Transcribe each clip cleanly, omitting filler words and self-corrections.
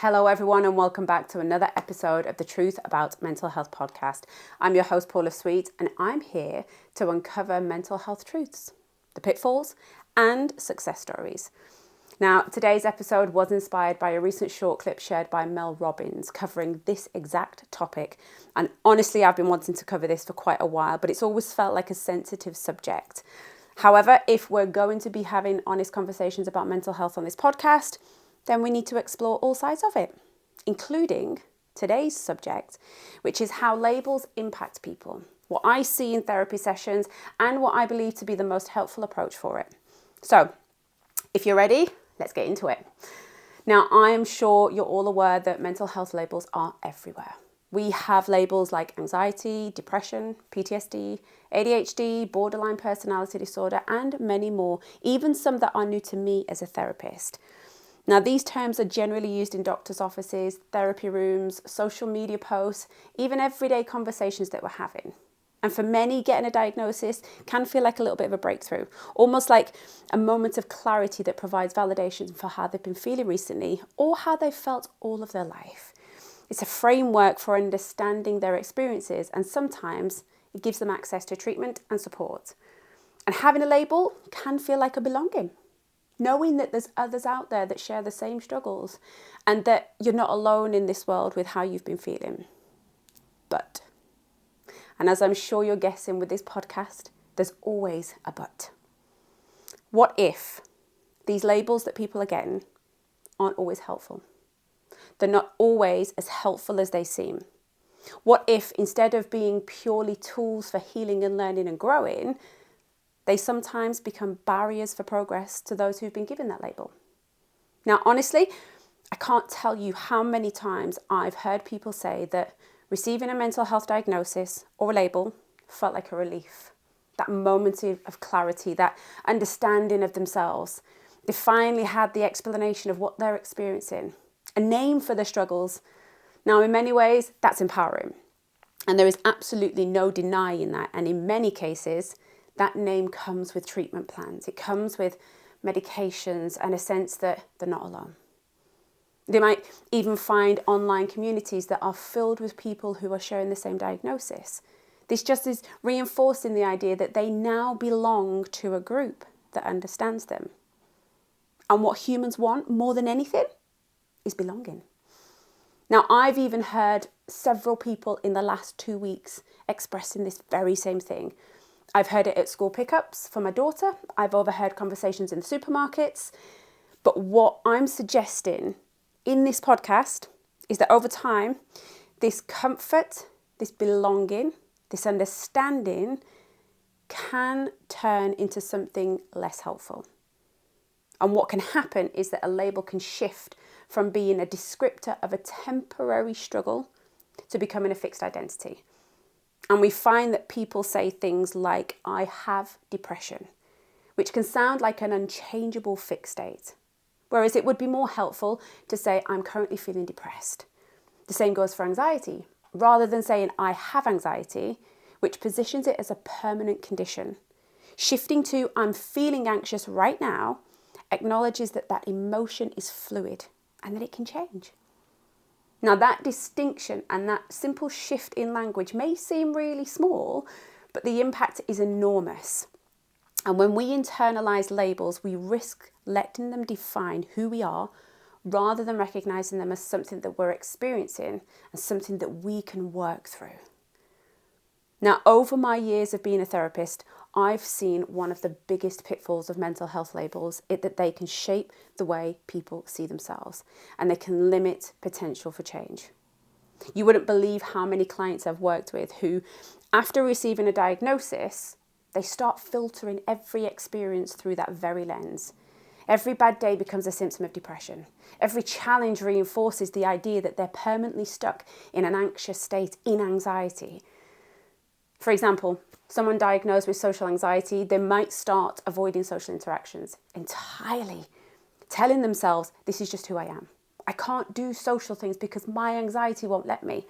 Hello everyone and welcome back to another episode of the Truth About Mental Health podcast. I'm your host Paula Sweet and I'm here to uncover mental health truths, the pitfalls and success stories. Now today's episode was inspired by a recent short clip shared by Mel Robbins covering this exact topic, and honestly I've been wanting to cover this for quite a while, but it's always felt like a sensitive subject. However, if we're going to be having honest conversations about mental health on this podcast, then we need to explore all sides of it, including today's subject, which is how labels impact people, what I see in therapy sessions, and what I believe to be the most helpful approach for it. So, if you're ready, let's get into it. Now, I am sure you're all aware that mental health labels are everywhere. We have labels like anxiety, depression, PTSD, ADHD, borderline personality disorder, and many more, even some that are new to me as a therapist. Now, these terms are generally used in doctors' offices, therapy rooms, social media posts, even everyday conversations that we're having. And for many, getting a diagnosis can feel like a little bit of a breakthrough, almost like a moment of clarity that provides validation for how they've been feeling recently or how they've felt all of their life. It's a framework for understanding their experiences, and sometimes it gives them access to treatment and support. And having a label can feel like a belonging. Knowing that there's others out there that share the same struggles and that you're not alone in this world with how you've been feeling. But, and as I'm sure you're guessing with this podcast, there's always a but. What if these labels that people are getting aren't always helpful? They're not always as helpful as they seem. What if instead of being purely tools for healing and learning and growing, they sometimes become barriers for progress to those who've been given that label? Now, honestly, I can't tell you how many times I've heard people say that receiving a mental health diagnosis or a label felt like a relief. That moment of clarity, that understanding of themselves. They finally had the explanation of what they're experiencing, a name for their struggles. Now, in many ways, that's empowering. And there is absolutely no denying that. And in many cases, that name comes with treatment plans. It comes with medications and a sense that they're not alone. They might even find online communities that are filled with people who are sharing the same diagnosis. This just is reinforcing the idea that they now belong to a group that understands them. And what humans want more than anything is belonging. Now, I've even heard several people in the last 2 weeks expressing this very same thing. I've heard it at school pickups for my daughter. I've overheard conversations in the supermarkets. But what I'm suggesting in this podcast is that over time, this comfort, this belonging, this understanding can turn into something less helpful. And what can happen is that a label can shift from being a descriptor of a temporary struggle to becoming a fixed identity. And we find that people say things like, I have depression, which can sound like an unchangeable fixed state. Whereas it would be more helpful to say, I'm currently feeling depressed. The same goes for anxiety. Rather than saying, I have anxiety, which positions it as a permanent condition. Shifting to, I'm feeling anxious right now, acknowledges that that emotion is fluid and that it can change. Now, that distinction and that simple shift in language may seem really small, but the impact is enormous. And when we internalize labels, we risk letting them define who we are rather than recognizing them as something that we're experiencing and something that we can work through. Now, over my years of being a therapist, I've seen one of the biggest pitfalls of mental health labels is that they can shape the way people see themselves and they can limit potential for change. You wouldn't believe how many clients I've worked with who, after receiving a diagnosis, they start filtering every experience through that very lens. Every bad day becomes a symptom of depression. Every challenge reinforces the idea that they're permanently stuck in an anxious state, in anxiety. For example, someone diagnosed with social anxiety, they might start avoiding social interactions entirely, telling themselves, this is just who I am. I can't do social things because my anxiety won't let me.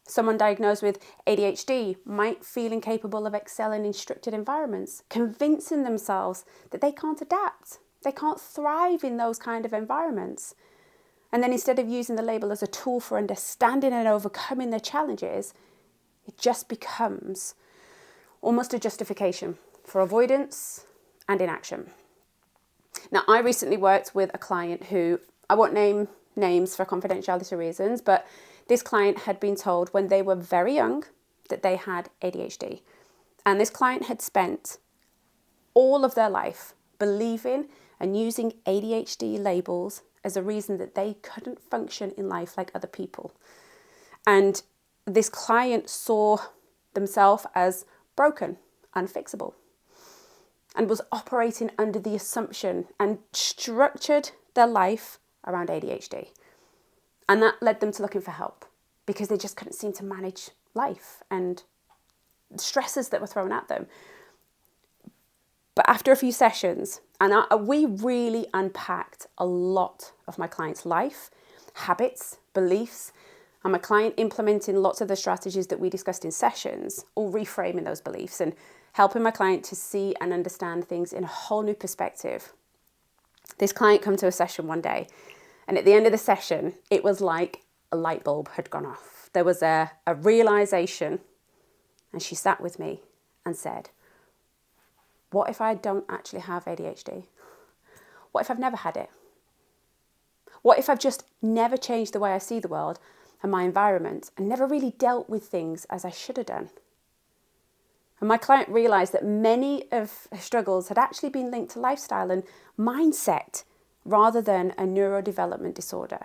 Someone diagnosed with ADHD might feel incapable of excelling in structured environments, convincing themselves that they can't adapt, they can't thrive in those kind of environments. And then instead of using the label as a tool for understanding and overcoming their challenges, it just becomes almost a justification for avoidance and inaction. Now, I recently worked with a client who, I won't name names for confidentiality reasons, but this client had been told when they were very young that they had ADHD. And this client had spent all of their life believing and using ADHD labels as a reason that they couldn't function in life like other people. And this client saw themselves as broken, unfixable, and was operating under the assumption and structured their life around ADHD. And that led them to looking for help because they just couldn't seem to manage life and the stresses that were thrown at them. But after a few sessions, we really unpacked a lot of my client's life, habits, beliefs, and my client implementing lots of the strategies that we discussed in sessions, all reframing those beliefs and helping my client to see and understand things in a whole new perspective. This client came to a session one day, and at the end of the session, it was like a light bulb had gone off. There was a realization, and she sat with me and said, what if I don't actually have ADHD? What if I've never had it? What if I've just never changed the way I see the world and my environment and never really dealt with things as I should have done? And my client realised that many of her struggles had actually been linked to lifestyle and mindset rather than a neurodevelopment disorder.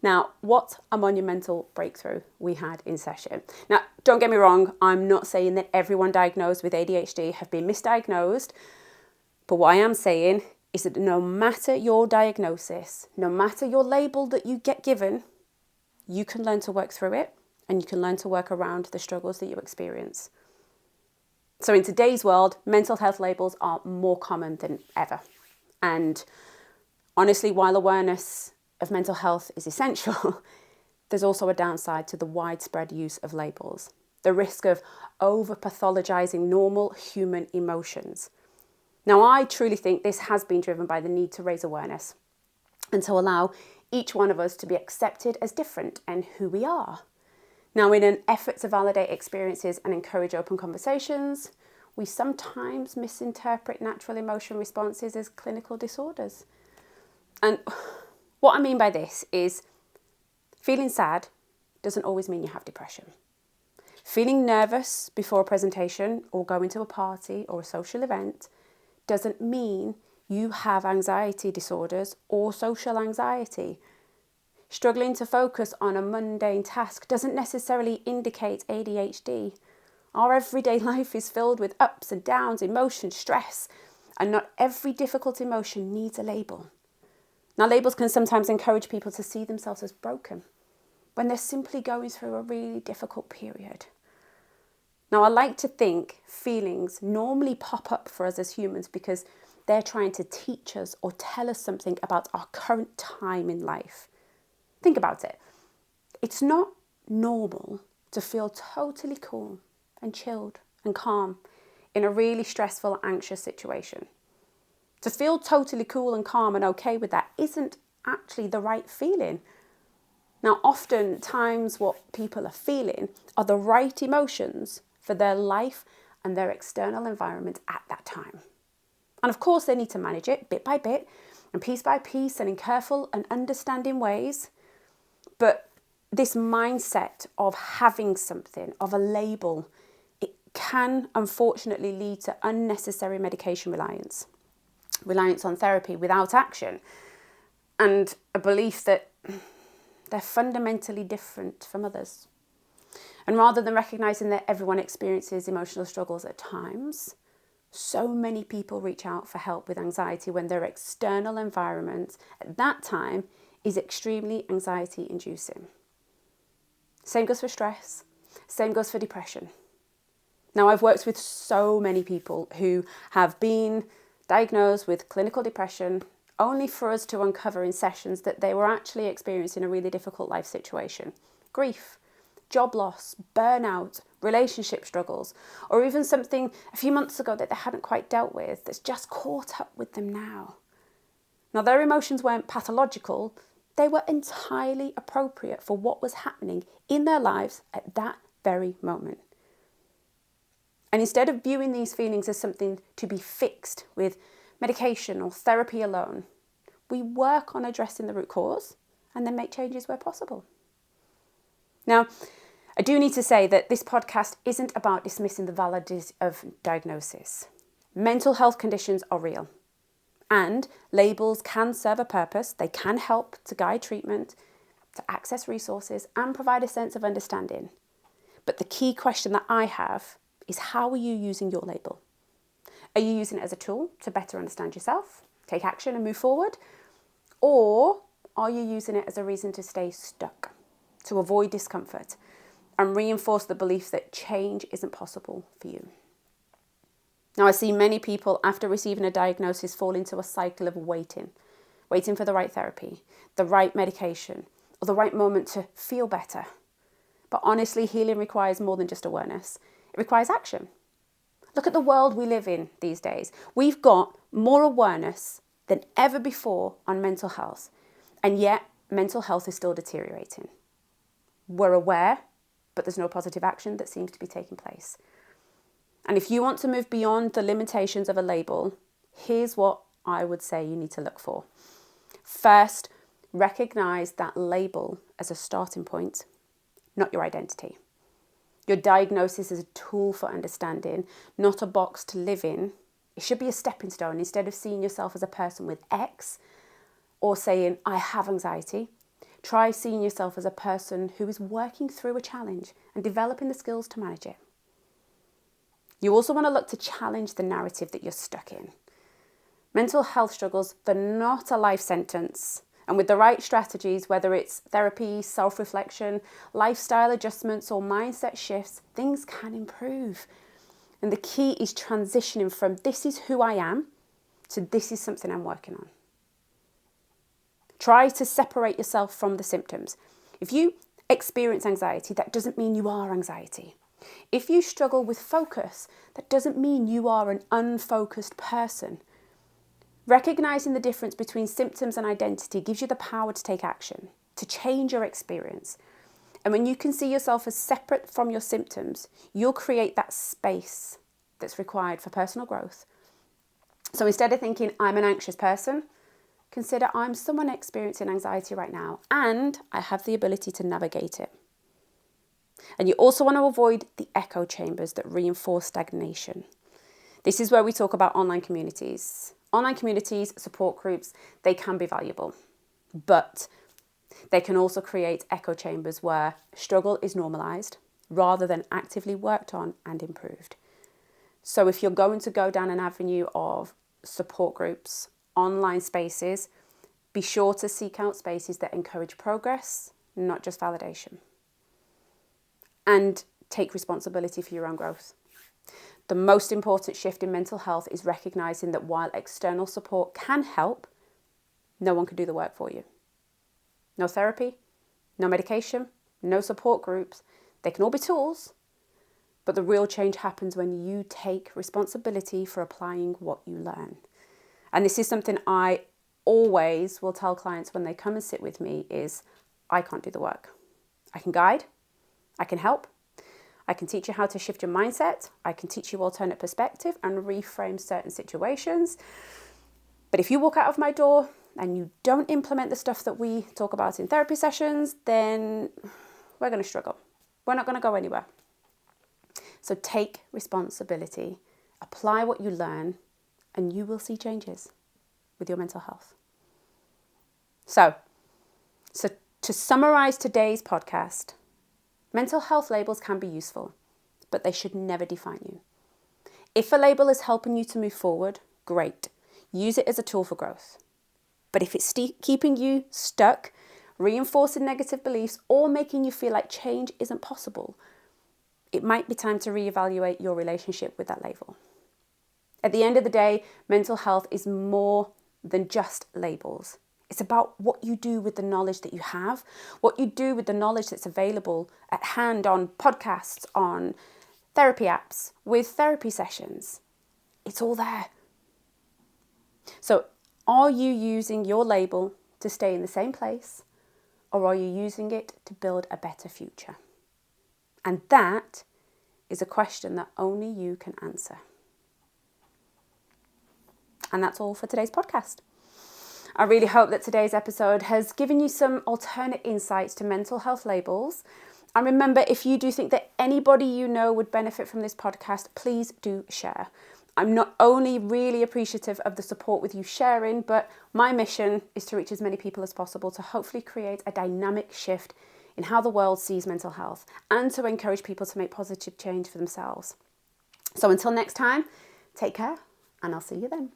Now, what a monumental breakthrough we had in session. Now, don't get me wrong, I'm not saying that everyone diagnosed with ADHD have been misdiagnosed, but what I am saying is that no matter your diagnosis, no matter your label that you get given, you can learn to work through it and you can learn to work around the struggles that you experience. So in today's world, mental health labels are more common than ever. And honestly, while awareness of mental health is essential, there's also a downside to the widespread use of labels. The risk of over-pathologizing normal human emotions. Now, I truly think this has been driven by the need to raise awareness and to allow each one of us to be accepted as different and who we are. Now, in an effort to validate experiences and encourage open conversations, we sometimes misinterpret natural emotion responses as clinical disorders. And what I mean by this is feeling sad doesn't always mean you have depression. Feeling nervous before a presentation or going to a party or a social event doesn't mean you have anxiety disorders or social anxiety. Struggling to focus on a mundane task doesn't necessarily indicate ADHD. Our everyday life is filled with ups and downs, emotion, stress, and not every difficult emotion needs a label. Now, labels can sometimes encourage people to see themselves as broken when they're simply going through a really difficult period. Now, I like to think feelings normally pop up for us as humans because they're trying to teach us or tell us something about our current time in life. Think about it. It's not normal to feel totally cool and chilled and calm in a really stressful, anxious situation. To feel totally cool and calm and okay with that isn't actually the right feeling. Now, oftentimes what people are feeling are the right emotions for their life and their external environment at that time. And of course, they need to manage it bit by bit and piece by piece and in careful and understanding ways. But this mindset of having something, of a label, it can unfortunately lead to unnecessary medication reliance on therapy without action, and a belief that they're fundamentally different from others. And rather than recognizing that everyone experiences emotional struggles at times, so many people reach out for help with anxiety when their external environment at that time is extremely anxiety inducing. Same goes for stress, same goes for depression. Now, I've worked with so many people who have been diagnosed with clinical depression only for us to uncover in sessions that they were actually experiencing a really difficult life situation. Grief, job loss, burnout, relationship struggles, or even something a few months ago that they hadn't quite dealt with that's just caught up with them now. Now, their emotions weren't pathological, they were entirely appropriate for what was happening in their lives at that very moment. And instead of viewing these feelings as something to be fixed with medication or therapy alone, we work on addressing the root cause and then make changes where possible. Now, I do need to say that this podcast isn't about dismissing the validity of diagnosis. Mental health conditions are real, and labels can serve a purpose. They can help to guide treatment, to access resources, and provide a sense of understanding. But the key question that I have is, how are you using your label? Are you using it as a tool to better understand yourself, take action and move forward? Or are you using it as a reason to stay stuck, to avoid discomfort, and reinforce the belief that change isn't possible for you? Now, I see many people after receiving a diagnosis fall into a cycle of waiting for the right therapy, the right medication, or the right moment to feel better. But honestly, healing requires more than just awareness. It requires action. Look at the world we live in these days. We've got more awareness than ever before on mental health, and yet mental health is still deteriorating. We're aware, but there's no positive action that seems to be taking place. And if you want to move beyond the limitations of a label, here's what I would say you need to look for. First, recognize that label as a starting point, not your identity. Your diagnosis is a tool for understanding, not a box to live in. It should be a stepping stone. Instead of seeing yourself as a person with X or saying, I have anxiety, try seeing yourself as a person who is working through a challenge and developing the skills to manage it. You also want to look to challenge the narrative that you're stuck in. Mental health struggles, they're not a life sentence. And with the right strategies, whether it's therapy, self-reflection, lifestyle adjustments, or mindset shifts, things can improve. And the key is transitioning from this is who I am to this is something I'm working on. Try to separate yourself from the symptoms. If you experience anxiety, that doesn't mean you are anxiety. If you struggle with focus, that doesn't mean you are an unfocused person. Recognizing the difference between symptoms and identity gives you the power to take action, to change your experience. And when you can see yourself as separate from your symptoms, you'll create that space that's required for personal growth. So instead of thinking, I'm an anxious person, consider I'm someone experiencing anxiety right now, and I have the ability to navigate it. And you also want to avoid the echo chambers that reinforce stagnation. This is where we talk about online communities. Online communities, support groups, they can be valuable, but they can also create echo chambers where struggle is normalized rather than actively worked on and improved. So if you're going to go down an avenue of support groups, online spaces, be sure to seek out spaces that encourage progress, not just validation. And take responsibility for your own growth. The most important shift in mental health is recognizing that while external support can help, no one can do the work for you. No therapy, no medication, no support groups. They can all be tools, but the real change happens when you take responsibility for applying what you learn. And this is something I always will tell clients when they come and sit with me is, I can't do the work. I can guide, I can help, I can teach you how to shift your mindset. I can teach you alternate perspective and reframe certain situations. But if you walk out of my door and you don't implement the stuff that we talk about in therapy sessions, then we're going to struggle. We're not going to go anywhere. So take responsibility, apply what you learn, and you will see changes with your mental health. So to summarize today's podcast, mental health labels can be useful, but they should never define you. If a label is helping you to move forward, great. Use it as a tool for growth. But if it's keeping you stuck, reinforcing negative beliefs, or making you feel like change isn't possible, it might be time to reevaluate your relationship with that label. At the end of the day, mental health is more than just labels. It's about what you do with the knowledge that you have, what you do with the knowledge that's available at hand on podcasts, on therapy apps, with therapy sessions. It's all there. So are you using your label to stay in the same place or are you using it to build a better future? And that is a question that only you can answer. And that's all for today's podcast. I really hope that today's episode has given you some alternate insights to mental health labels. And remember, if you do think that anybody you know would benefit from this podcast, please do share. I'm not only really appreciative of the support with you sharing, but my mission is to reach as many people as possible to hopefully create a dynamic shift in how the world sees mental health and to encourage people to make positive change for themselves. So until next time, take care and I'll see you then.